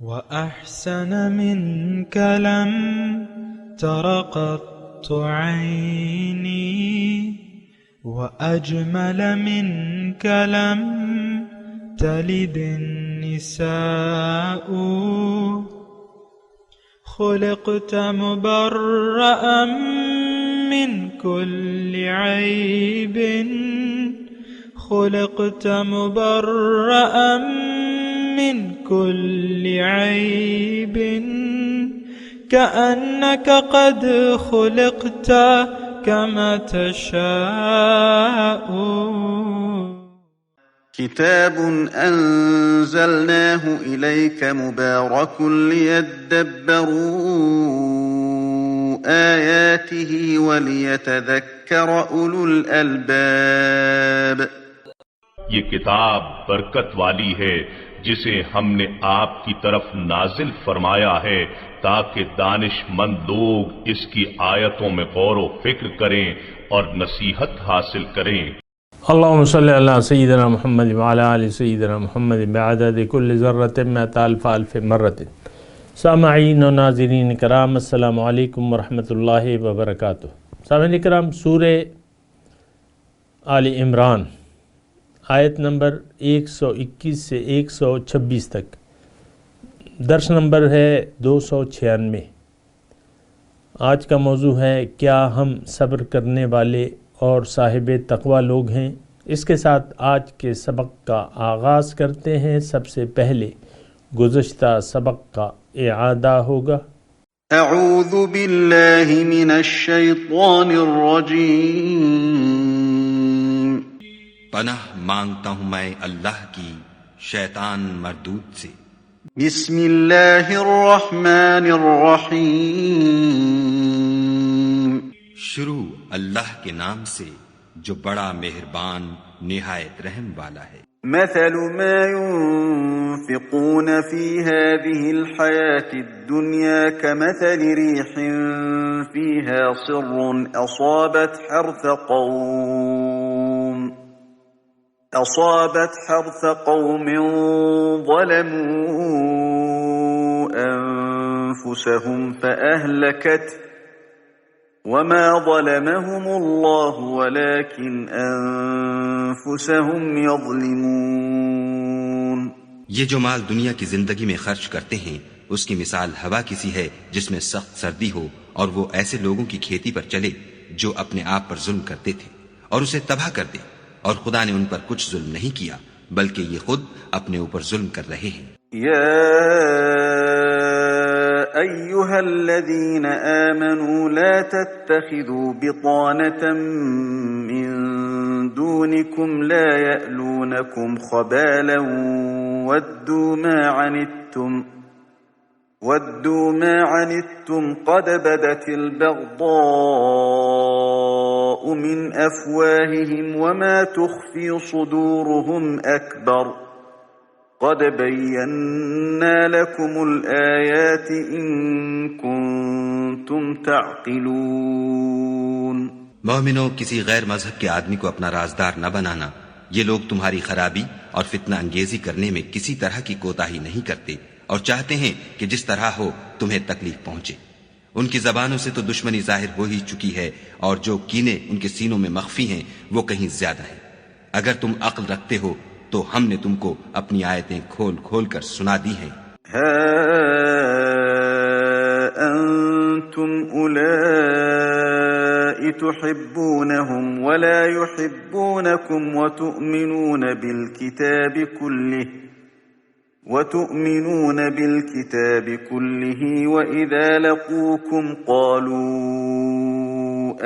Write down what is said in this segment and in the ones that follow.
وأحسن منك لم تر قط عيني وأجمل منك لم تلد النساء خلقت مبرأ من كل عيب خلقت مبرأ من كل عيب كأنك قد خلقت كما تشاء كتاب أنزلناه إليك مبارك ليدبروا آياته وليتذكر أولو الألباب یہ کتاب برکت والی ہے جسے ہم نے آپ کی طرف نازل فرمایا ہے تاکہ دانش مند لوگ اس کی آیتوں میں غور و فکر کریں اور نصیحت حاصل کریں۔ اللہم صلی علی سیدنا محمد وعلی آل سیدنا محمد بعدد کل ذرۃ مئۃ الف الف مرۃ۔ سامعین و ناظرین کرام، السلام علیکم ورحمۃ اللہ وبرکاتہ۔ سامعین کرام، سورہ آل عمران آیت نمبر 121 سے 126 تک، درس نمبر ہے 296۔ آج کا موضوع ہے کیا ہم صبر کرنے والے اور صاحب تقوی لوگ ہیں۔ اس کے ساتھ آج کے سبق کا آغاز کرتے ہیں۔ سب سے پہلے گزشتہ سبق کا اعادہ ہوگا۔ اعوذ باللہ من الشیطان الرجیم، پناہ مانگتا ہوں میں اللہ کی شیطان مردود سے۔ بسم اللہ الرحمن الرحیم، شروع اللہ کے نام سے جو بڑا مہربان نہایت رحم والا ہے۔ مثل ما ينفقون في هذه الحياة الدنيا كمثل ريح فيها صر أصابت حرث قوم ظلموا أنفسهم فأهلكته وما ظلمهم الله ولكن أنفسهم يظلمون۔ یہ جو مال دنیا کی زندگی میں خرچ کرتے ہیں اس کی مثال ہوا کی سی ہے جس میں سخت سردی ہو اور وہ ایسے لوگوں کی کھیتی پر چلے جو اپنے آپ پر ظلم کرتے تھے اور اسے تباہ کر دے، اور خدا نے ان پر کچھ ظلم نہیں کیا بلکہ یہ خود اپنے اوپر ظلم کر رہے ہیں۔ یا أيها الذين آمنوا لا تتخذوا بطانة من دونكم لا يألونكم خبالا ودوا ما عنتم قد بدت البغضاء من أفواههم وما تخفي صدورهم أكبر قد بينا لكم الآيات إن كنتم تعقلون۔ مومنوں، کسی غیر مذہب کے آدمی کو اپنا رازدار نہ بنانا۔ یہ لوگ تمہاری خرابی اور فتنہ انگیزی کرنے میں کسی طرح کی کوتاہی نہیں کرتے اور چاہتے ہیں کہ جس طرح ہو تمہیں تکلیف پہنچے۔ ان کی زبانوں سے تو دشمنی ظاہر ہو ہی چکی ہے اور جو کینے ان کے سینوں میں مخفی ہیں وہ کہیں زیادہ ہیں۔ اگر تم عقل رکھتے ہو تو ہم نے تم کو اپنی آیتیں کھول کھول کر سنا دی ہیں۔ ہا انتم اولائی تحبونہم ولا يحبونکم وتؤمنون بالکتاب كله وإذا لقوكم قالوا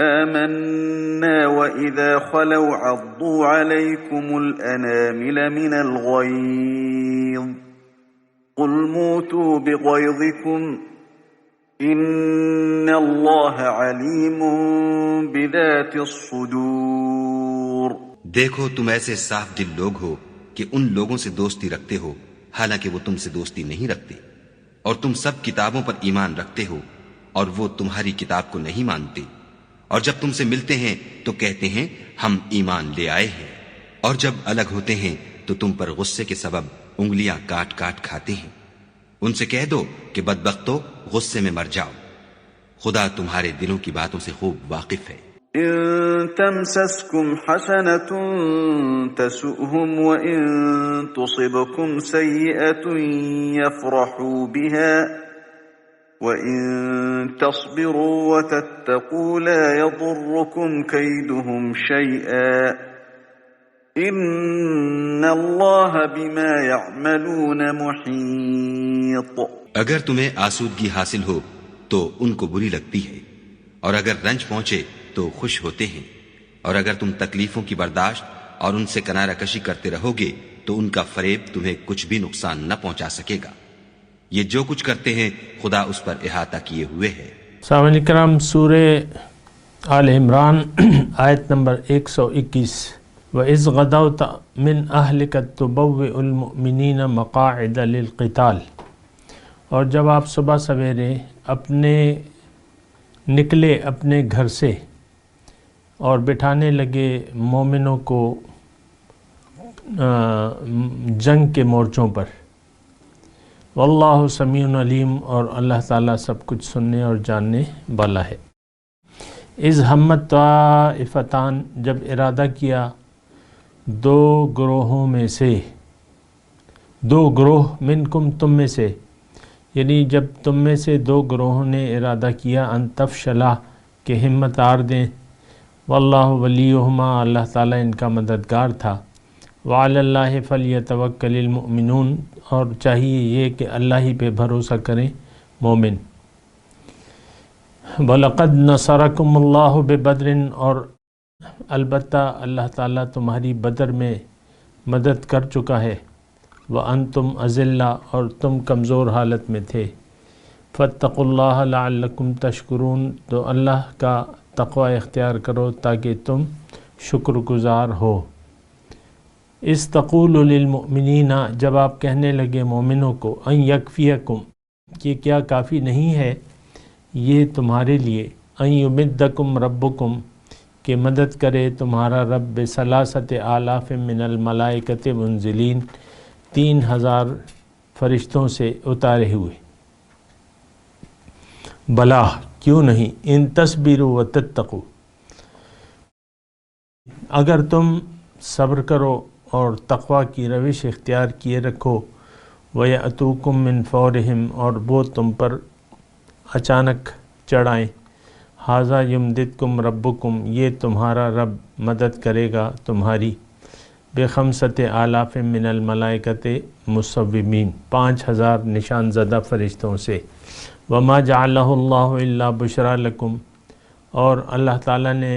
آمنا وإذا خلوا عضوا عليكم الأنامل من الغيظ قل موتوا بغيظكم إن الله عليم بذات الصدور۔ دیکھو، تم ایسے صاف دل لوگ ہو کہ ان لوگوں سے دوستی رکھتے ہو حالانکہ وہ تم سے دوستی نہیں رکھتے، اور تم سب کتابوں پر ایمان رکھتے ہو اور وہ تمہاری کتاب کو نہیں مانتے، اور جب تم سے ملتے ہیں تو کہتے ہیں ہم ایمان لے آئے ہیں، اور جب الگ ہوتے ہیں تو تم پر غصے کے سبب انگلیاں کاٹ کاٹ کھاتے ہیں۔ ان سے کہہ دو کہ بدبختو غصے میں مر جاؤ، خدا تمہارے دلوں کی باتوں سے خوب واقف ہے۔ إن تمسسكم حسنة تسؤهم وإن تصبكم سيئة يفرحوا بها وإن تصبروا وتتقوا لا يضركم كيدهم شيئا إن الله بما يعملون محيط۔ اگر تمہیں آسودگی حاصل ہو تو ان کو بری لگتی ہے، اور اگر رنج پہنچے تو خوش ہوتے ہیں، اور اگر تم تکلیفوں کی برداشت اور ان سے کنارہ کشی کرتے رہو گے تو ان کا فریب تمہیں کچھ بھی نقصان نہ پہنچا سکے گا۔ یہ جو کچھ کرتے ہیں خدا اس پر احاطہ کیے ہوئے ہے۔ سامعین کرام، سورہ آل عمران آیت نمبر 121، وَإِذْ غَدَوْتَ مِنْ أَهْلِكَ تُبَوِّئُ الْمُؤْمِنِينَ مَقَاعِدَ لِلْقِتَالِ، اور جب آپ صبح سویرے نکلے اپنے گھر سے اور بٹھانے لگے مومنوں کو جنگ کے مورچوں پر، واللہ سمیع علیم، اور اللہ تعالیٰ سب کچھ سننے اور جاننے والا ہے۔ اذ ہمت طائفتان، جب ارادہ کیا دو گروہوں میں سے، دو گروہ منکم تم میں سے، یعنی جب تم میں سے دو گروہوں نے ارادہ کیا ان تفشلا کہ ہمت ہار دیں، واللہ ولیہما، اللہ تعالیٰ ان کا مددگار تھا، وعلی اللہ فلیتوکل المؤمنون، اور چاہیے یہ کہ اللہ ہی پہ بھروسہ کریں مومن۔ وَلَقَدْ نَصَرَكُمُ اللَّهُ بِبَدْرٍ، اور البتہ اللہ تعالیٰ تمہاری بدر میں مدد کر چکا ہے، وَأَنْتُمْ أَذِلَّةٌ، اور تم کمزور حالت میں تھے، فَاتَّقُوا اللَّهَ لَعَلَّكُمْ تَشْكُرُونَ، تو اللہ کا تقوی اختیار کرو تاکہ تم شکر گزار ہو۔ اِذْ تَقُولُ لِلْمُؤْمِنِينَ، جب آپ کہنے لگے مومنوں کو، اَنْ يَكْفِيَكُمْ، کہ کیا کافی نہیں ہے یہ تمہارے لیے، اَنْ يُمِدَّكُمْ رَبُّكُمْ، کہ مدد کرے تمہارا رب بثلاثۃ آلاف من الملائکۃ منزلین، 3000 فرشتوں سے اتارے ہوئے۔ بلا، کیوں نہیں، ان تصبروا وتتقوا، اگر تم صبر کرو اور تقوی کی روش اختیار کیے رکھو، وَيَأْتُوكُم مِّن فَوْرِهِمْ، اور وہ تم پر اچانک چڑھائیں، ھذا یمددکم ربکم، یہ تمہارا رب مدد کرے گا تمہاری، بخمسۃ آلاف من الملائکۃ مصومین، 5000 نشان زدہ فرشتوں سے، وما جعلہ اللہ الا بشرا لکم، اور اللہ تعالیٰ نے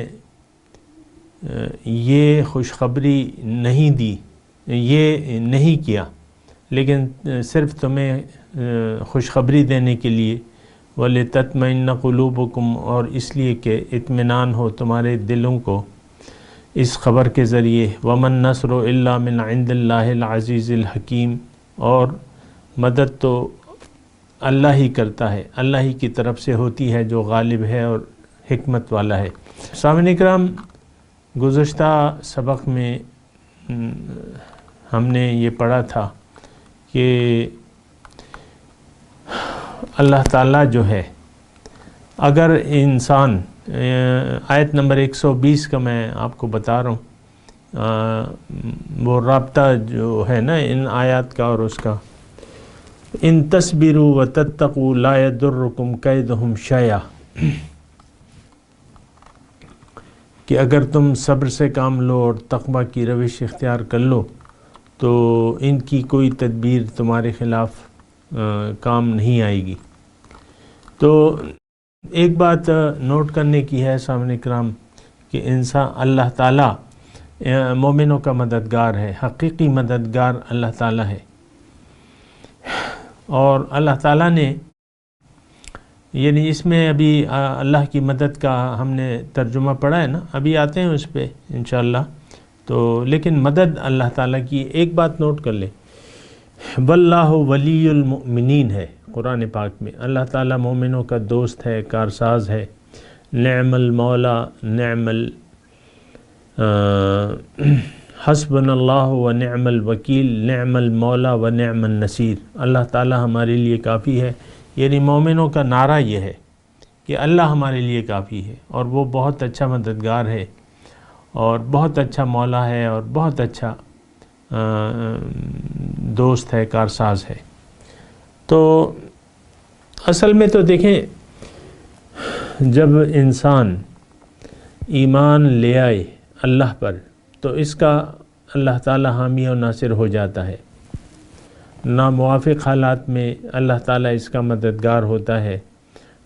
یہ خوشخبری نہیں دی، یہ نہیں کیا لیکن صرف تمہیں خوشخبری دینے کے لیے، وَلِتَطْمَئِنَّ قُلُوبُكُمْ، اور اس لیے کہ اطمینان ہو تمہارے دلوں کو اس خبر کے ذریعے، وَمَن نَّصْرُ إِلَّا مِنْ عِنْدِ اللَّهِ الْعَزِيزِ الْحَكِيمِ، اور مدد تو اللہ ہی کرتا ہے، اللہ ہی کی طرف سے ہوتی ہے جو غالب ہے اور حکمت والا ہے۔ سامعین اکرام، گزشتہ سبق میں ہم نے یہ پڑھا تھا کہ اللہ تعالیٰ جو ہے، اگر انسان، آیت نمبر 120 کا میں آپ کو بتا رہا ہوں، وہ رابطہ جو ہے نا ان آیات کا اور اس کا، ان تصبروا وتتقوا لا يضركم كيدهم شيئا، کہ اگر تم صبر سے کام لو اور تقوی کی روش اختیار کر لو تو ان کی کوئی تدبیر تمہارے خلاف کام نہیں آئے گی۔ تو ایک بات نوٹ کرنے کی ہے سامعین کرام کہ انسان، اللہ تعالیٰ مومنوں کا مددگار ہے، حقیقی مددگار اللہ تعالیٰ ہے، اور اللہ تعالیٰ نے، یعنی اس میں ابھی اللہ کی مدد کا ہم نے ترجمہ پڑھا ہے نا، ابھی آتے ہیں اس پہ انشاءاللہ، تو لیکن مدد اللہ تعالیٰ کی ایک بات نوٹ کر لیں، واللہ ولی المؤمنین ہے قرآن پاک میں، اللہ تعالیٰ مومنوں کا دوست ہے، کارساز ہے، نعم المولا نعم حسبنا اللہ و نعم الوکیل، نعم المولا و نعم النصیر، اللہ تعالی ہمارے لیے کافی ہے۔ یعنی مومنوں کا نعرہ یہ ہے کہ اللہ ہمارے لیے کافی ہے، اور وہ بہت اچھا مددگار ہے اور بہت اچھا مولا ہے اور بہت اچھا دوست ہے، کارساز ہے۔ تو اصل میں تو دیکھیں، جب انسان ایمان لے آئے اللہ پر تو اس کا اللہ تعالی حامی و ناصر ہو جاتا ہے۔ ناموافق حالات میں اللہ تعالی اس کا مددگار ہوتا ہے،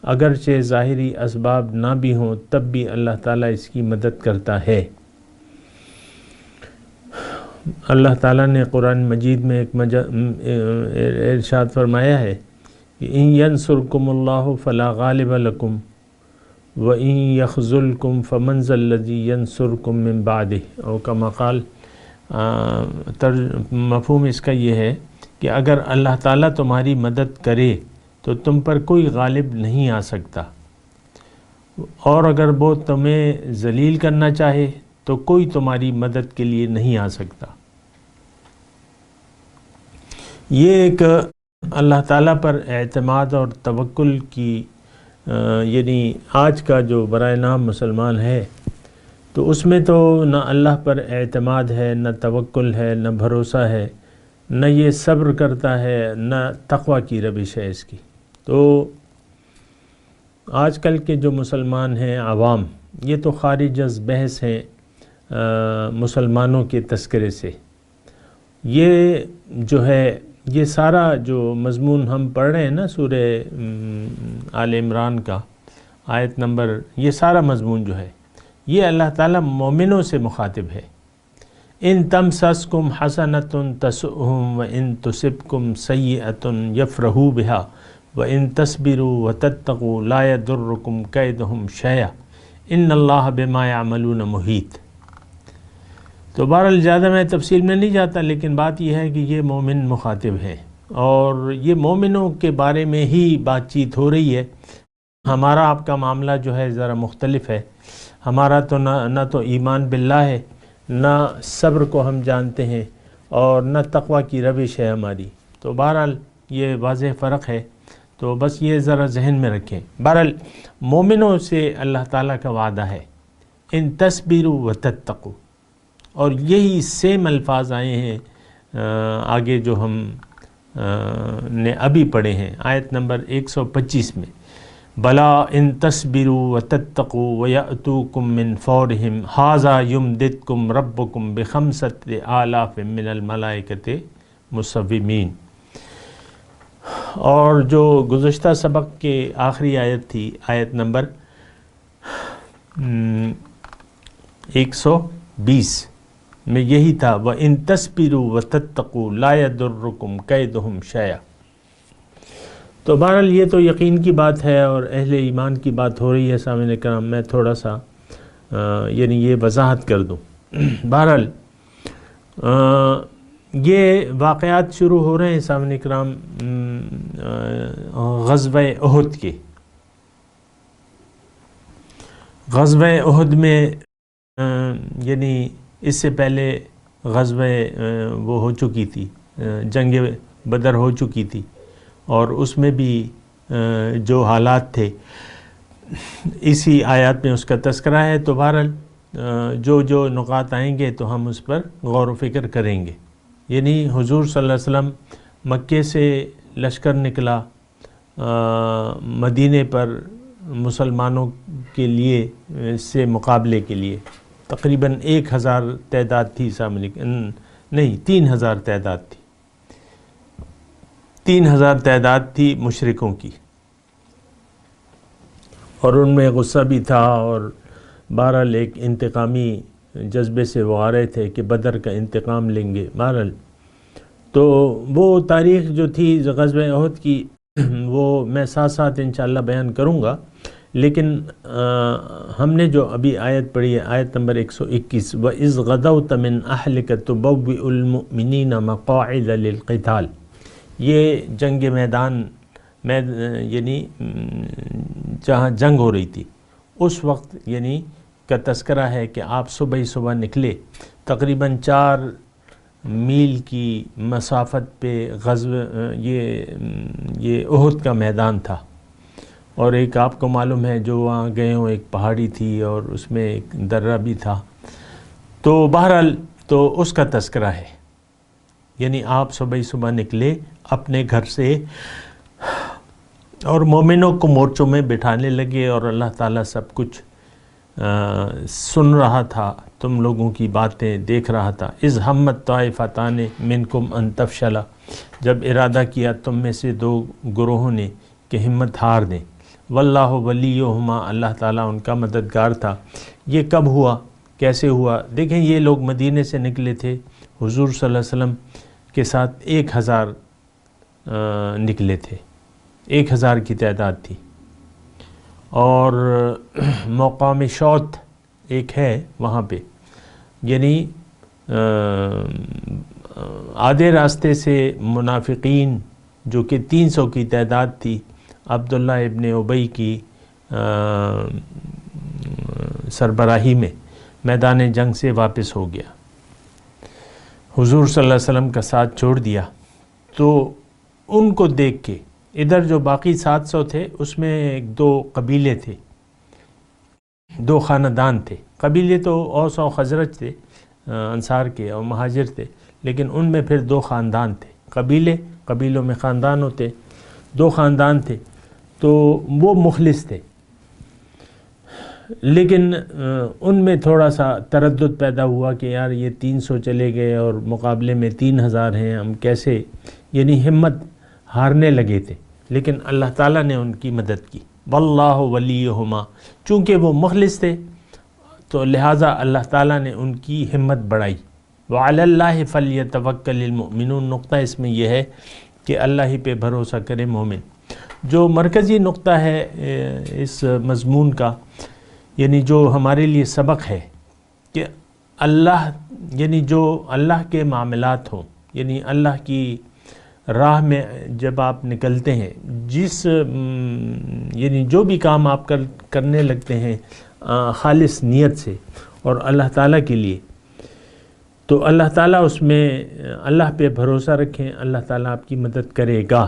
اگرچہ ظاہری اسباب نہ بھی ہوں تب بھی اللہ تعالی اس کی مدد کرتا ہے۔ اللہ تعالیٰ نے قرآن مجید میں ایک ارشاد فرمایا ہے کہ ان ینصرکم اللہ فلا غالب لکم وَإِن يَخْذُلْكُمْ فَمَنْ ذَا الَّذِي يَنْصُرُكُم مِّن بَعْدِهِ، اور کما قال، مفہوم اس کا یہ ہے کہ اگر اللہ تعالیٰ تمہاری مدد کرے تو تم پر کوئی غالب نہیں آ سکتا، اور اگر وہ تمہیں ذلیل کرنا چاہے تو کوئی تمہاری مدد کے لیے نہیں آ سکتا۔ یہ ایک اللہ تعالیٰ پر اعتماد اور توکل کی یعنی آج کا جو برائے نام مسلمان ہے تو اس میں تو نہ اللہ پر اعتماد ہے، نہ توکل ہے، نہ بھروسہ ہے، نہ یہ صبر کرتا ہے، نہ تقوی کی روش ہے اس کی۔ تو آج کل کے جو مسلمان ہیں عوام، یہ تو خارج از بحث ہیں مسلمانوں کے تذکرے سے۔ یہ جو ہے، یہ سارا جو مضمون ہم پڑھ رہے ہیں نا سورہ آل عمران کا آیت نمبر، یہ سارا مضمون جو ہے یہ اللہ تعالیٰ مومنوں سے مخاطب ہے۔ ان تمسسکم حسنۃ تسؤہم وان تصبکم سیئۃ یفرحوا بہا وان تصبروا وتتقوا لا یضرکم کیدہم شیئا ان اللہ بما یعملون محیط۔ تو بہرحال زیادہ میں تفصیل میں نہیں جاتا، لیکن بات یہ ہے کہ یہ مومن مخاطب ہے اور یہ مومنوں کے بارے میں ہی بات چیت ہو رہی ہے۔ ہمارا آپ کا معاملہ جو ہے ذرا مختلف ہے۔ ہمارا تو نہ تو ایمان باللہ ہے، نہ صبر کو ہم جانتے ہیں، اور نہ تقوی کی روش ہے ہماری۔ تو بہرحال یہ واضح فرق ہے، تو بس یہ ذرا ذہن میں رکھیں۔ بہرحال مومنوں سے اللہ تعالیٰ کا وعدہ ہے ان تصبروا وتتقوا، اور یہی سیم الفاظ آئے ہیں آگے جو ہم نے ابھی پڑھے ہیں آیت نمبر 125 میں، بلا ان تصبروا وتتقوا ویأتوکم من فورہم ھذا یمددکم ربکم بخمسۃ آلاف من الملائکۃ مصومین۔ اور جو گزشتہ سبق کے آخری آیت تھی، آیت نمبر 120 میں یہی تھا، وَإِن تَصْبِرُوا وَتَتَّقُوا لَا يَضُرُّكُمْ كَيْدُهُمْ شَيْئًا۔ تو بہرحال یہ تو یقین کی بات ہے اور اہل ایمان کی بات ہو رہی ہے۔ سامعین کرام، میں تھوڑا سا یعنی یہ وضاحت کر دوں۔ بہرحال یہ واقعات شروع ہو رہے ہیں سامعین کرام غزوہ احد کے۔ غزوہ احد میں یعنی اس سے پہلے غزوہ وہ ہو چکی تھی، جنگ بدر ہو چکی تھی، اور اس میں بھی جو حالات تھے اسی آیات میں اس کا تذکرہ ہے۔ تو بہرحال جو نکات آئیں گے تو ہم اس پر غور و فکر کریں گے۔ یعنی حضور صلی اللہ علیہ وسلم مکے سے لشکر نکلا مدینے پر مسلمانوں کے لیے سے مقابلے کے لیے، تقریباً 1000 تعداد تھی، نہیں 3000 تعداد تھی، 3000 تعداد تھی مشرکوں کی، اور ان میں غصہ بھی تھا، اور بہرحال ایک انتقامی جذبے سے وہ آ رہے تھے کہ بدر کا انتقام لیں گے۔ بہرحال تو وہ تاریخ جو تھی غزوہ احد کی وہ میں ساتھ ساتھ انشاءاللہ بیان کروں گا، لیکن ہم نے جو ابھی آیت پڑھی ہے، آیت نمبر 121، وَإِذْ غَدَوْتَ مِنْ أَهْلِكَ تُبَوِّئُ الْمُؤْمِنِينَ مَقَاعِدَ لِلْقِتَالِ، یہ جنگ میدان میں یعنی جہاں جنگ ہو رہی تھی اس وقت یعنی کا تذکرہ ہے کہ آپ صبح ہی صبح نکلے تقریباً 4 میل کی مسافت پہ غزوہ یہ احد کا میدان تھا، اور ایک آپ کو معلوم ہے جو وہاں گئے ہوں ایک پہاڑی تھی اور اس میں ایک درہ بھی تھا. تو بہرحال تو اس کا تذکرہ ہے. یعنی آپ صبح نکلے اپنے گھر سے اور مومنوں کو مورچوں میں بٹھانے لگے، اور اللہ تعالیٰ سب کچھ سن رہا تھا، تم لوگوں کی باتیں دیکھ رہا تھا. اذ ہمت طائفتان منکم ان تفشلا، جب ارادہ کیا تم میں سے 2 گروہوں نے کہ ہمت ہار دیں. واللہ ولیہما، اللہ تعالیٰ ان کا مددگار تھا. یہ کب ہوا، کیسے ہوا؟ دیکھیں یہ لوگ مدینے سے نکلے تھے، حضور صلی اللہ علیہ وسلم کے ساتھ 1000 نکلے تھے، 1000 کی تعداد تھی. اور مقام شوط ایک ہے وہاں پہ، یعنی آدھے راستے سے منافقین جو کہ 300 کی تعداد تھی، عبداللہ ابن ابی کی سربراہی میں میدان جنگ سے واپس ہو گیا، حضور صلی اللہ علیہ وسلم کا ساتھ چھوڑ دیا. تو ان کو دیکھ کے ادھر جو باقی 700 تھے اس میں 2 قبیلے تھے، 2 خاندان تھے. قبیلے تو اوس و خزرج تھے، انصار کے اور مہاجر تھے، لیکن ان میں پھر 2 خاندان تھے. قبیلوں میں خاندان ہوتے، 2 خاندان تھے. تو وہ مخلص تھے، لیکن ان میں تھوڑا سا تردد پیدا ہوا کہ یار یہ 300 چلے گئے اور مقابلے میں 3000 ہیں، ہم کیسے، یعنی ہمت ہارنے لگے تھے. لیکن اللہ تعالیٰ نے ان کی مدد کی. واللہ ولیہما، چونکہ وہ مخلص تھے تو لہٰذا اللہ تعالیٰ نے ان کی ہمت بڑھائی. وعلی اللہ فلیتوکل المؤمنون، نقطہ اس میں یہ ہے کہ اللہ ہی پہ بھروسہ کرے مومن. جو مرکزی نقطہ ہے اس مضمون کا، یعنی جو ہمارے لیے سبق ہے کہ اللہ، یعنی جو اللہ کے معاملات ہوں، یعنی اللہ کی راہ میں جب آپ نکلتے ہیں، یعنی جو بھی کام آپ کرنے لگتے ہیں خالص نیت سے اور اللہ تعالیٰ کے لیے، تو اللہ تعالیٰ اس میں اللہ پہ بھروسہ رکھیں، اللہ تعالیٰ آپ کی مدد کرے گا.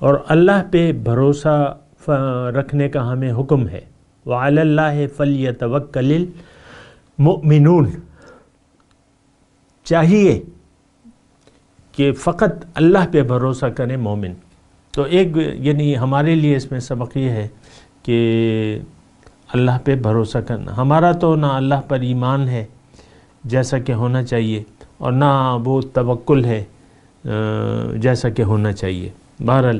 اور اللہ پہ بھروسہ رکھنے کا ہمیں حکم ہے. وعلی اللہ فلیتوکل المؤمنون، چاہیے کہ فقط اللہ پہ بھروسہ کریں مومن. تو ایک یعنی ہمارے لیے اس میں سبق یہ ہے کہ اللہ پہ بھروسہ کرنا. ہمارا تو نہ اللہ پر ایمان ہے جیسا کہ ہونا چاہیے، اور نہ وہ توکل ہے جیسا کہ ہونا چاہیے. بہرحال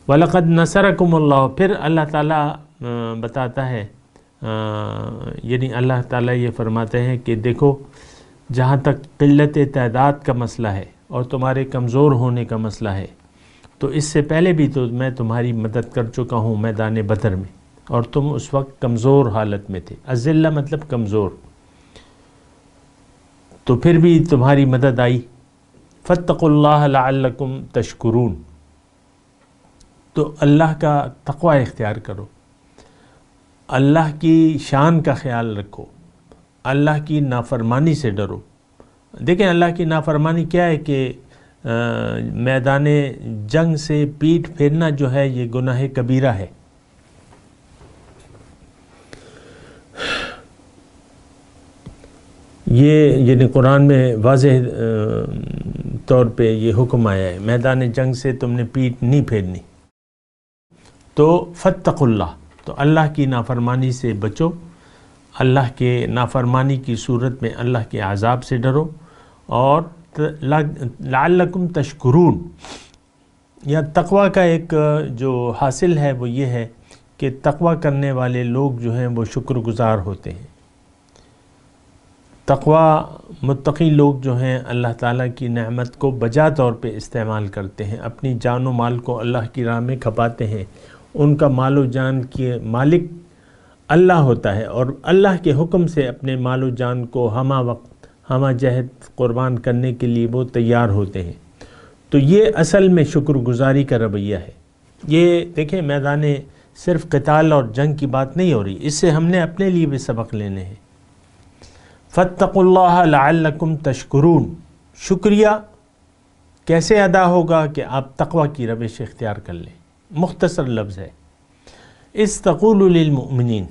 وَلَقَدْ نَصَرَكُمُ اللَّهُ، پھر اللہ تعالیٰ بتاتا ہے، یعنی اللہ تعالیٰ یہ فرماتے ہیں کہ دیکھو جہاں تک قلت تعداد کا مسئلہ ہے اور تمہارے کمزور ہونے کا مسئلہ ہے، تو اس سے پہلے بھی تو میں تمہاری مدد کر چکا ہوں میدان بدر میں، اور تم اس وقت کمزور حالت میں تھے. اذلہ مطلب کمزور، تو پھر بھی تمہاری مدد آئی. فاتقوا اللہ لعلکم تشکرون، تو اللہ کا تقوی اختیار کرو، اللہ کی شان کا خیال رکھو، اللہ کی نافرمانی سے ڈرو. دیکھیں اللہ کی نافرمانی کیا ہے کہ میدان جنگ سے پیٹھ پھیرنا جو ہے یہ گناہ کبیرہ ہے. یہ یعنی قرآن میں واضح طور پہ یہ حکم آیا ہے، میدان جنگ سے تم نے پیٹھ نہیں پھیرنی. تو فاتقوا اللہ، تو اللہ کی نافرمانی سے بچو، اللہ کے نافرمانی کی صورت میں اللہ کے عذاب سے ڈرو. اور لعلکم تشکرون، یا تقوی کا ایک جو حاصل ہے وہ یہ ہے کہ تقوی کرنے والے لوگ جو ہیں وہ شکر گزار ہوتے ہیں. تقوی متقی لوگ جو ہیں اللہ تعالیٰ کی نعمت کو بجا طور پہ استعمال کرتے ہیں، اپنی جان و مال کو اللہ کی راہ میں کھپاتے ہیں. ان کا مال و جان کے مالک اللہ ہوتا ہے، اور اللہ کے حکم سے اپنے مال و جان کو ہمہ وقت ہمہ جہت قربان کرنے کے لیے وہ تیار ہوتے ہیں. تو یہ اصل میں شکر گزاری کا رویہ ہے. یہ دیکھیں میدان صرف قتال اور جنگ کی بات نہیں ہو رہی، اس سے ہم نے اپنے لیے بھی سبق لینے ہیں. فاتقوا اللہ لعلکم تشکرون، شکریہ کیسے ادا ہوگا کہ آپ تقوی کی روش اختیار کر لیں۔ مختصر لفظ ہے، استقولوا للمؤمنین،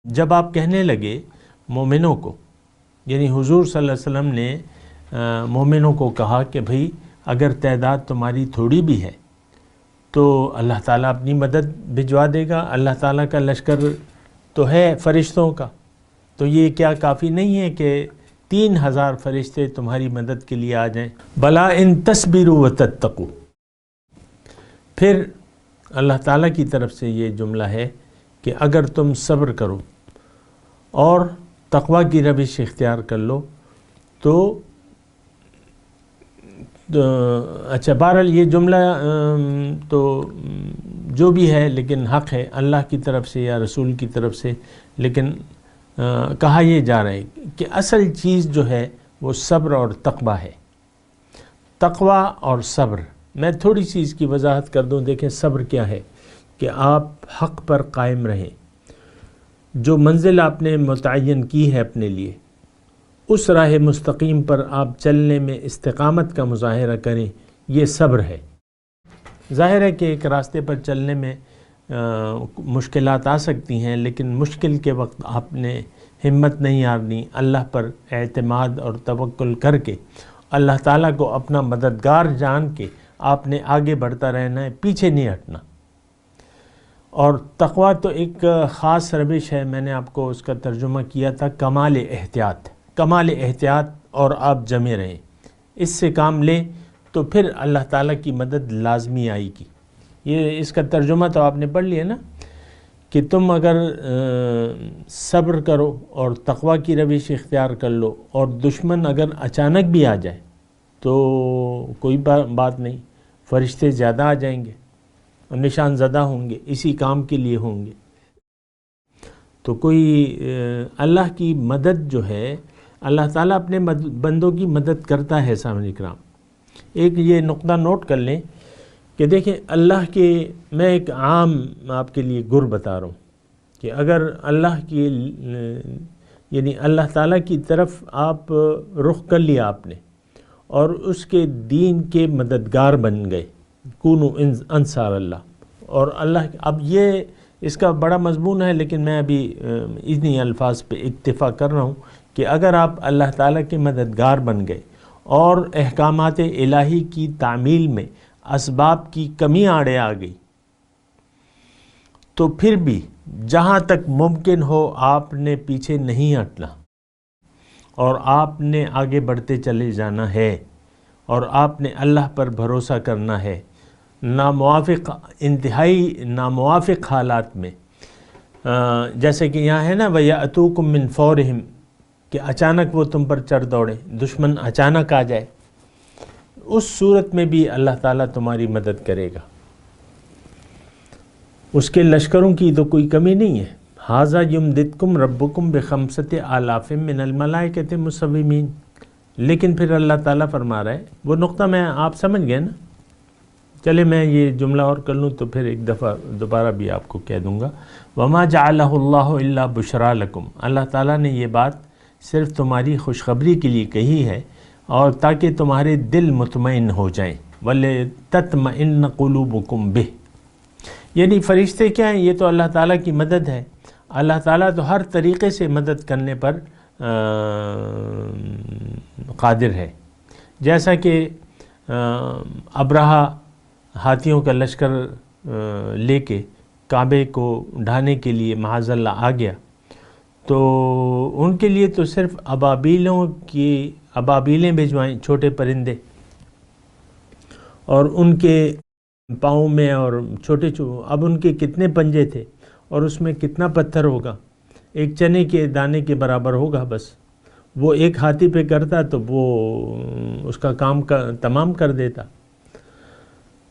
جب آپ کہنے لگے مومنوں کو، یعنی حضور صلی اللہ علیہ وسلم نے مومنوں کو کہا کہ بھئی اگر تعداد تمہاری تھوڑی بھی ہے تو اللہ تعالیٰ اپنی مدد بھجوا دے گا، اللہ تعالیٰ کا لشکر تو ہے فرشتوں کا، تو یہ کیا کافی نہیں ہے کہ 3000 فرشتے تمہاری مدد کے لیے آ جائیں؟ بلا ان تصبروا وتتقوا، پھر اللہ تعالیٰ کی طرف سے یہ جملہ ہے کہ اگر تم صبر کرو اور تقوی کی روش اختیار کر لو تو اچھا بہرحال یہ جملہ تو جو بھی ہے لیکن حق ہے اللہ کی طرف سے یا رسول کی طرف سے، لیکن کہا یہ جا رہا ہے کہ اصل چیز جو ہے وہ صبر اور تقوی ہے۔ تقوی اور صبر، میں تھوڑی سی اس کی وضاحت کر دوں۔ دیکھیں صبر کیا ہے کہ آپ حق پر قائم رہیں، جو منزل آپ نے متعین کی ہے اپنے لیے اس راہ مستقیم پر آپ چلنے میں استقامت کا مظاہرہ کریں، یہ صبر ہے۔ ظاہر ہے کہ ایک راستے پر چلنے میں مشکلات آ سکتی ہیں، لیکن مشکل کے وقت آپ نے ہمت نہیں ہارنی، اللہ پر اعتماد اور توکل کر کے اللہ تعالیٰ کو اپنا مددگار جان کے آپ نے آگے بڑھتا رہنا ہے، پیچھے نہیں ہٹنا۔ اور تقویٰ تو ایک خاص روش ہے، میں نے آپ کو اس کا ترجمہ کیا تھا کمال احتیاط، کمال احتیاط، اور آپ جمے رہیں، اس سے کام لیں تو پھر اللہ تعالیٰ کی مدد لازمی آئے گی۔ یہ اس کا ترجمہ تو آپ نے پڑھ لیا نا کہ تم اگر صبر کرو اور تقوی کی روش اختیار کر لو اور دشمن اگر اچانک بھی آ جائے تو کوئی بات نہیں، فرشتے زیادہ آ جائیں گے اور نشان زدہ ہوں گے، اسی کام کے لیے ہوں گے۔ تو کوئی اللہ کی مدد جو ہے، اللہ تعالیٰ اپنے بندوں کی مدد کرتا ہے۔ سامعین کرام، ایک یہ نقطہ نوٹ کر لیں کہ دیکھیں اللہ کے، میں ایک عام آپ کے لیے گر بتا رہا ہوں کہ اگر اللہ کی یعنی اللہ تعالیٰ کی طرف آپ رخ کر لیا آپ نے اور اس کے دین کے مددگار بن گئے، کونو انصار اللہ، اور اللہ اب یہ اس کا بڑا مضمون ہے لیکن میں ابھی اتنی الفاظ پہ اکتفا کر رہا ہوں کہ اگر آپ اللہ تعالیٰ کے مددگار بن گئے اور احکامات الہی کی تعمیل میں اسباب کی کمی آڑے آ گئی تو پھر بھی جہاں تک ممکن ہو آپ نے پیچھے نہیں ہٹنا اور آپ نے آگے بڑھتے چلے جانا ہے اور آپ نے اللہ پر بھروسہ کرنا ہے۔ ناموافق، انتہائی ناموافق حالات میں، جیسے کہ یہاں ہے نا وَيَأْتُوكُم مِّن فَوْرِهِمْ، کہ اچانک وہ تم پر چڑھ دوڑے، دشمن اچانک آ جائے، اس صورت میں بھی اللہ تعالیٰ تمہاری مدد کرے گا، اس کے لشکروں کی تو کوئی کمی نہیں ہے۔ ھذا یمددکم ربکم بخمسۃ آلاف من الملائکۃ مسومین، لیکن پھر اللہ تعالیٰ فرما رہا ہے، وہ نقطہ میں آپ سمجھ گئے نا، چلے میں یہ جملہ اور کر لوں تو پھر ایک دفعہ دوبارہ بھی آپ کو کہہ دوں گا۔ وما جعلہ اللہ الا بشرا لکم، اللہ تعالیٰ نے یہ بات صرف تمہاری خوشخبری کے لیے کہی ہے اور تاکہ تمہارے دل مطمئن ہو جائیں، وَلِتَطْمَئِنَّ قُلُوبُكُمْ بِهِ، یعنی فرشتے کیا ہیں؟ یہ تو اللہ تعالیٰ کی مدد ہے، اللہ تعالیٰ تو ہر طریقے سے مدد کرنے پر قادر ہے۔ جیسا کہ ابرہہ ہاتھیوں کا لشکر لے کے کعبے کو ڈھانے کے لیے معاذ اللہ آ گیا، تو ان کے لیے تو صرف ابابیلیں بھجوائیں، چھوٹے پرندے، اور ان کے پاؤں میں اور چھوٹے اب ان کے کتنے پنجے تھے اور اس میں کتنا پتھر ہوگا، ایک چنے کے دانے کے برابر ہوگا، بس وہ ایک ہاتھی پہ کرتا تو وہ اس کا کام تمام کر دیتا۔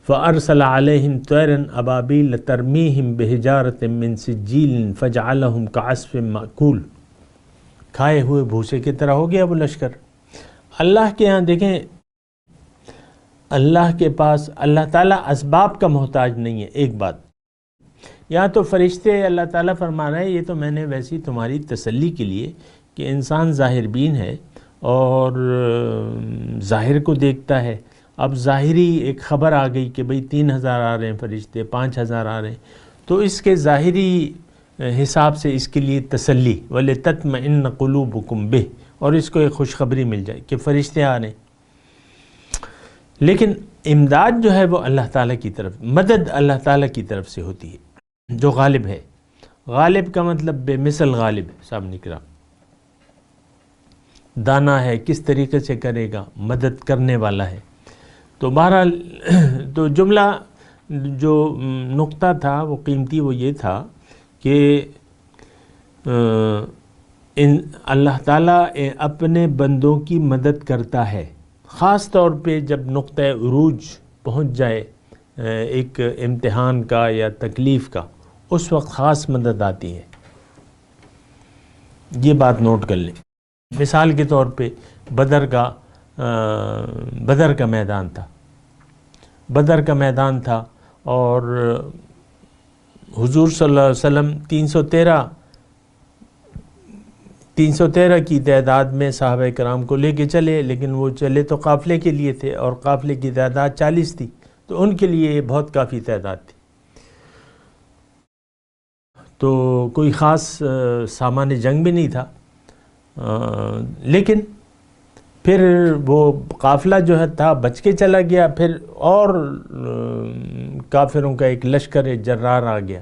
فَأَرْسَلَ عَلَيْهِمْ طَيْرًا أَبَابِيلَ تَرْمِيهِمْ بِحِجَارَةٍ مِّن سِجِّيلٍ فَجَعَلَهُمْ كَعَصْفٍ مَأْكُولٍ، کھائے ہوئے بھوسے کی طرح ہو گیا وہ لشکر۔ اللہ کے ہاں دیکھیں، اللہ کے پاس اللہ تعالیٰ اسباب کا محتاج نہیں ہے۔ ایک بات یہاں تو فرشتے اللہ تعالیٰ فرما رہے ہیں، یہ تو میں نے ویسی تمہاری تسلی کے لیے کہ انسان ظاہر بین ہے اور ظاہر کو دیکھتا ہے. اب ظاہری ایک خبر آ گئی کہ بھئی 3000 آ رہے ہیں فرشتے، 5000 آ رہے ہیں، تو اس کے ظاہری حساب سے اس کے لیے تسلی وَلِتَطْمَئِنَّ قُلُوبُكُمْ بِهِ، اور اس کو ایک خوشخبری مل جائے کہ فرشتے آ رہے ہیں. لیکن امداد جو ہے وہ اللہ تعالیٰ کی طرف، مدد اللہ تعالیٰ کی طرف سے ہوتی ہے جو غالب ہے. غالب کا مطلب بے مثل غالب ہے صاحب نکرام، دانا ہے، کس طریقے سے کرے گا، مدد کرنے والا ہے. تو بہرحال تو جملہ جو نقطہ تھا وہ قیمتی وہ یہ تھا کہ اللہ تعالیٰ اپنے بندوں کی مدد کرتا ہے، خاص طور پہ جب نقطہ عروج پہنچ جائے ایک امتحان کا یا تکلیف کا، اس وقت خاص مدد آتی ہے. یہ بات نوٹ کر لیں. مثال کے طور پہ بدر کا میدان تھا. بدر کا میدان تھا اور حضور صلی اللہ علیہ وسلم 313 کی تعداد میں صحابہ کرام کو لے کے چلے، لیکن وہ چلے تو قافلے کے لیے تھے اور قافلے کی تعداد 40 تھی، تو ان کے لیے یہ بہت کافی تعداد تھی. تو کوئی خاص سامان جنگ بھی نہیں تھا، لیکن پھر وہ قافلہ جو ہے تھا بچ کے چلا گیا. پھر اور کافروں کا ایک لشکر جرار آ گیا.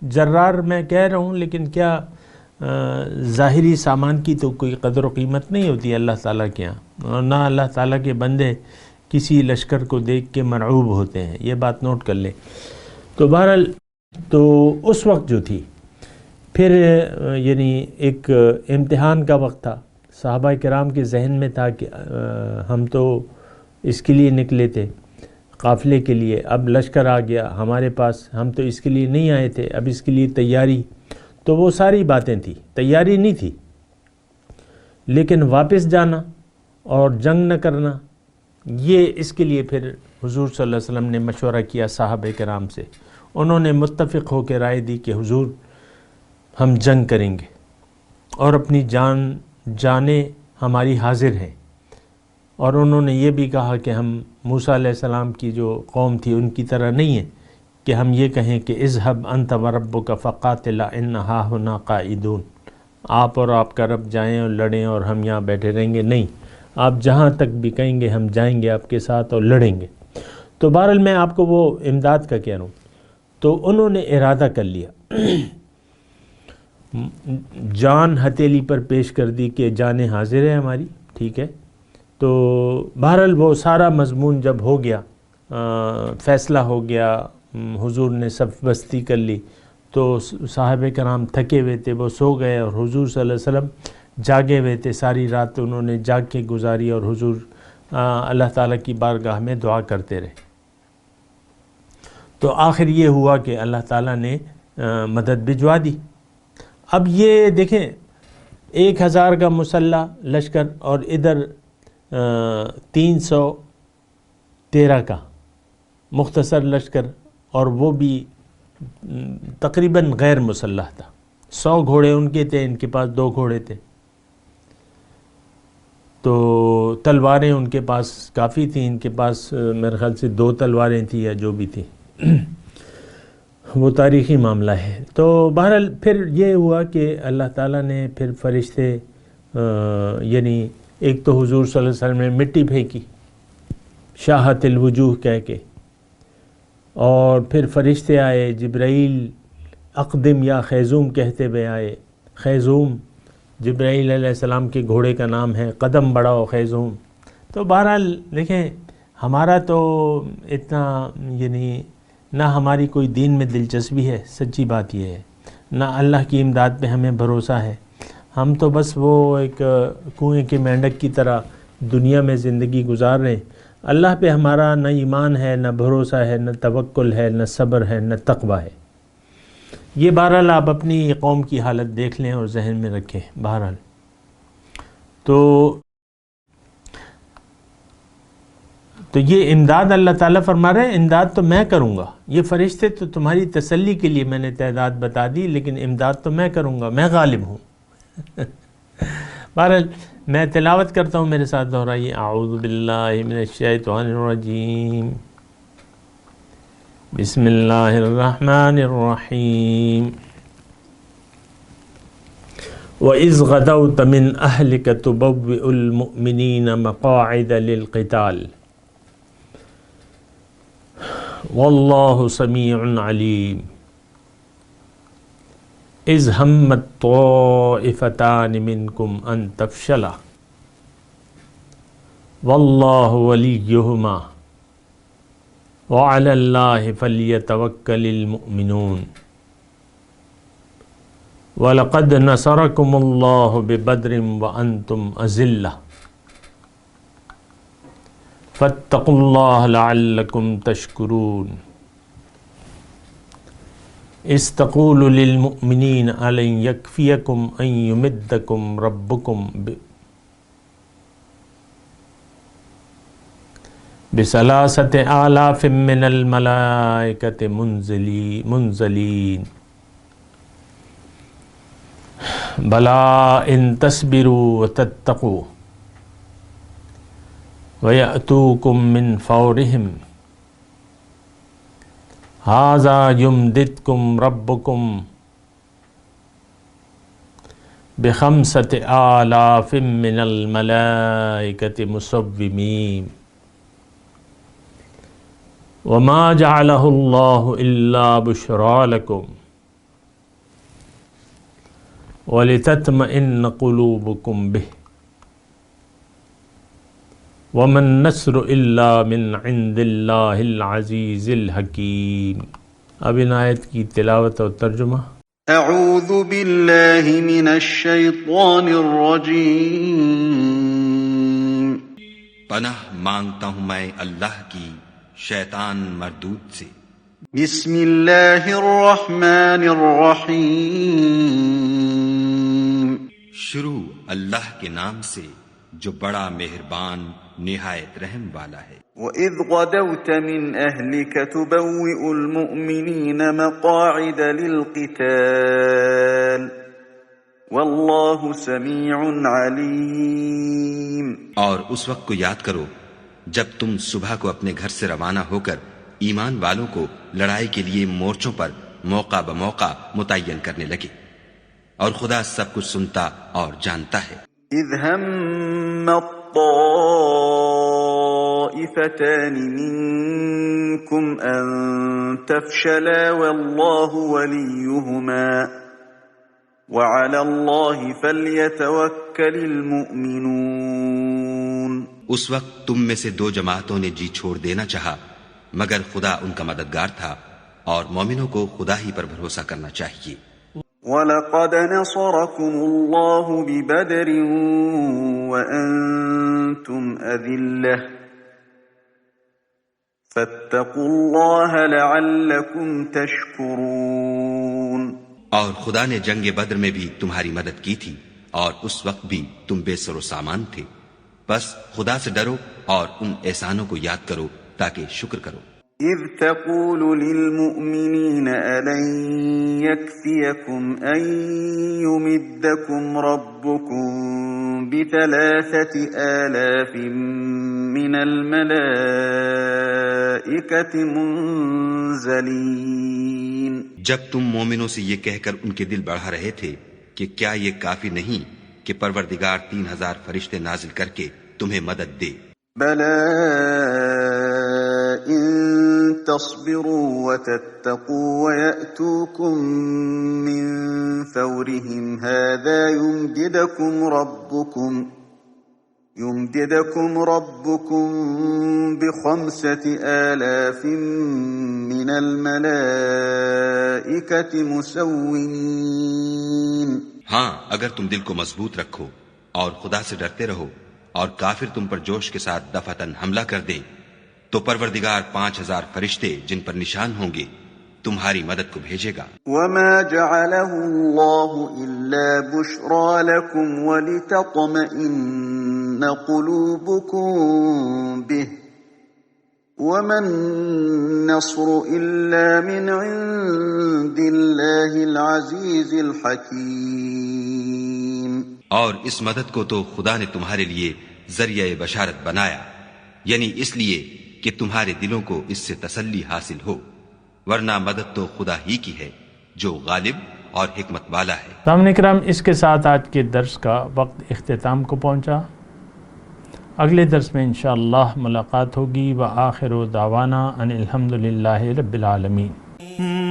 جرار میں کہہ رہا ہوں، لیکن کیا ظاہری سامان کی تو کوئی قدر و قیمت نہیں ہوتی اللہ تعالیٰ کے ہاں، اور نہ اللہ تعالیٰ کے بندے کسی لشکر کو دیکھ کے مرعوب ہوتے ہیں. یہ بات نوٹ کر لیں. تو بہرحال تو اس وقت جو تھی پھر یعنی ایک امتحان کا وقت تھا. صحابہ کرام کے ذہن میں تھا کہ ہم تو اس کے لیے نکلے تھے قافلے کے لیے، اب لشکر آ گیا ہمارے پاس، ہم تو اس کے لیے نہیں آئے تھے، اب اس کے لیے تیاری. تو وہ ساری باتیں تھیں، تیاری نہیں تھی. لیکن واپس جانا اور جنگ نہ کرنا، یہ اس کے لیے پھر حضور صلی اللہ علیہ وسلم نے مشورہ کیا صحابہ کرام سے. انہوں نے متفق ہو کے رائے دی کہ حضور ہم جنگ کریں گے اور اپنی جانیں ہماری حاضر ہیں. اور انہوں نے یہ بھی کہا کہ ہم موسیٰ علیہ السلام کی جو قوم تھی ان کی طرح نہیں ہیں کہ ہم یہ کہیں کہ اذهب انت وربک فقاتلا ان ہاہنا قاعدون، آپ اور آپ کا رب جائیں اور لڑیں اور ہم یہاں بیٹھے رہیں گے. نہیں، آپ جہاں تک بھی کہیں گے ہم جائیں گے آپ کے ساتھ اور لڑیں گے. تو بہرحال میں آپ کو وہ امداد کا کہہ رہا ہوں. تو انہوں نے ارادہ کر لیا، جان ہتھیلی پر پیش کر دی کہ جانیں حاضر ہے ہماری، ٹھیک ہے. تو بہرحال وہ سارا مضمون جب ہو گیا، فیصلہ ہو گیا، حضور نے صف بستی کر لی، تو صحابہ کرام تھکے ہوئے تھے، وہ سو گئے اور حضور صلی اللہ علیہ وسلم جاگے ہوئے تھے. ساری رات انہوں نے جاگ کے گزاری اور حضور اللہ تعالیٰ کی بارگاہ میں دعا کرتے رہے. تو آخر یہ ہوا کہ اللہ تعالیٰ نے مدد بھجوا دی. اب یہ دیکھیں 1000 کا مسلح لشکر اور ادھر 313 کا مختصر لشکر، اور وہ بھی تقریباً غیر مسلح تھا. 100 گھوڑے ان کے تھے، ان کے پاس 2 گھوڑے تھے. تو تلواریں ان کے پاس کافی تھیں، ان کے پاس میرے خیال سے 2 تلواریں تھیں یا جو بھی تھیں، وہ تاریخی معاملہ ہے. تو بہرحال پھر یہ ہوا کہ اللہ تعالیٰ نے پھر فرشتے یعنی ایک تو حضور صلی اللہ علیہ وسلم نے مٹی پھینکی شاہت الوجوہ کہہ کے، اور پھر فرشتے آئے، جبرائیل اقدم یا خیزوم کہتے ہوئے آئے. خیزوم جبرائیل علیہ السلام کے گھوڑے کا نام ہے، قدم بڑھاؤ خیزوم. تو بہرحال دیکھیں ہمارا تو اتنا یعنی نہ ہماری کوئی دین میں دلچسپی ہے، سچی بات یہ ہے، نہ اللہ کی امداد پہ ہمیں بھروسہ ہے. ہم تو بس وہ ایک کنویں کے مینڈک کی طرح دنیا میں زندگی گزار رہے ہیں. اللہ پہ ہمارا نہ ایمان ہے، نہ بھروسہ ہے، نہ توکل ہے، نہ صبر ہے، نہ تقوی ہے. یہ بہرحال آپ اپنی قوم کی حالت دیکھ لیں اور ذہن میں رکھیں. بہرحال تو یہ امداد اللہ تعالیٰ فرما رہے ہیں، امداد تو میں کروں گا. یہ فرشتے تو تمہاری تسلی کے لیے میں نے تعداد بتا دی، لیکن امداد تو میں کروں گا، میں غالب ہوں. بہرحال میں تلاوت کرتا ہوں، میرے ساتھ دہرائیے. اعوذ باللہ من الشیطان الرجیم، بسم اللہ الرحمن الرحیم. وَإِذْ غَدَوْتَ مِنْ أَهْلِكَ تُبَوِّئُ الْمُؤْمِنِينَ مَقَاعِدَ لِلْقِتَالِ وَاللَّهُ سَمِيعٌ عَلِيمٌ. اذ ہمت طائفتان منکم ان تفشلا واللہ ولیہما وعلی اللہ فلیتوکل المؤمنون. وَلَقَدْ نَصَرَكُمُ اللَّهُ بِبَدْرٍ وَأَنْتُمْ أَذِلَّةٌ فَاتَّقُوا اللَّهَ لَعَلَّكُمْ تَشْكُرُونَ. اذ تقول للمؤمنین أَلَنْ يَكْفِيَكُمْ أَنْ يُمِدَّكُمْ رَبُّكُمْ بِثَلَاثَةِ آلَافٍ مِّنَ الْمَلَائِكَةِ مُنْزَلِينَ بَلَىٰ إِن تَصْبِرُوا وَتَتَّقُوا وَيَأْتُوكُم مِّن فَوْرِهِمْ هَٰذَا يُمْدِدْكُمْ رَبُّكُمْ بِخَمْسَةِ آلَافٍ مِّنَ الْمَلَائِكَةِ مُصَوِّمِينَ. وَمَا جَعَلَهُ اللَّهُ إِلَّا بُشْرَىٰ لَكُمْ وَلِتَطْمَئِنَّ قُلُوبُكُمْ بِهِ وَمَا النَّصْرُ إِلَّا مِنْ عِنْدِ اللَّهِ الْعَزِيزِ الْحَكِيمِ. اب ان آیت کی تلاوت اور ترجمہ. اعوذ باللہ من الشیطان الرجیم. پناہ مانگتا ہوں میں اللہ کی شیطان مردود سے. بسم اللہ الرحمن الرحیم. شروع اللہ کے نام سے جو بڑا مہربان نہایت رحم والا ہے. وَإِذْ غَدَوْتَ مِنْ أَهْلِكَ تُبَوِّئُ الْمُؤْمِنِينَ مَقَاعِدَ لِلْقِتَالِ وَاللَّهُ سَمِيعٌ عَلِيمٌ. اور اس وقت کو یاد کرو جب تم صبح کو اپنے گھر سے روانہ ہو کر ایمان والوں کو لڑائی کے لیے مورچوں پر موقع بموقع متعین کرنے لگے، اور خدا سب کچھ سنتا اور جانتا ہے. اذ هم الطائفتان منكم ان تفشلا والله وليهما وعلى الله فليتوكل المؤمنون. اس وقت تم میں سے دو جماعتوں نے جی چھوڑ دینا چاہا، مگر خدا ان کا مددگار تھا، اور مومنوں کو خدا ہی پر بھروسہ کرنا چاہیے. وَلَقَدْ نَصَرَكُمُ اللَّهُ بِبَدْرٍ وَأَنْتُمْ أَذِلَّةٌ فَاتَّقُوا اللَّهَ لَعَلَّكُمْ تَشْكُرُونَ. اور خدا نے جنگ بدر میں بھی تمہاری مدد کی تھی، اور اس وقت بھی تم بے سر و سامان تھے. بس خدا سے ڈرو اور ان احسانوں کو یاد کرو تاکہ شکر کرو. اذ تقول للمؤمنین ألن يكفيكم أن يمدكم ربكم بثلاثة آلاف من الملائكة منزلین. جب تم مومنوں سے یہ کہہ کر ان کے دل بڑھا رہے تھے کہ کیا یہ کافی نہیں کہ پروردگار 3000 فرشتے نازل کر کے تمہیں مدد دے. بلى إن تصبروا وتتقوا ويأتوكم من فورهم هذا يمددكم ربكم ب5,000 من الملائكة مسومين. ہاں اگر تم دل کو مضبوط رکھو اور خدا سے ڈرتے رہو اور کافر تم پر جوش کے ساتھ دفعتاً حملہ کر دیں تو پروردگار 5,000 فرشتے جن پر نشان ہوں گے تمہاری مدد کو بھیجے گا. وما جعله الله إلا بشرى لكم ولتطمئن قلوبكم به وما النصر إلا من عند الله العزيز الحكيم. اور اس مدد کو تو خدا نے تمہارے لیے ذریعہ بشارت بنایا، یعنی اس لیے کہ تمہارے دلوں کو اس سے تسلی حاصل ہو، ورنہ مدد تو خدا ہی کی ہے جو غالب اور حکمت والا ہے۔ سامعین کرام، اس کے ساتھ آج کے درس کا وقت اختتام کو پہنچا۔ اگلے درس میں انشاءاللہ ملاقات ہوگی۔ وآخر دعوانا ان الحمدللہ رب العالمین۔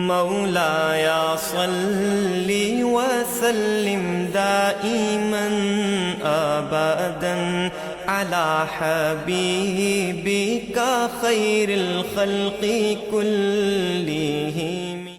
مولاي صل وسلم دائما أبدا على حبيبك خير الخلق كلهم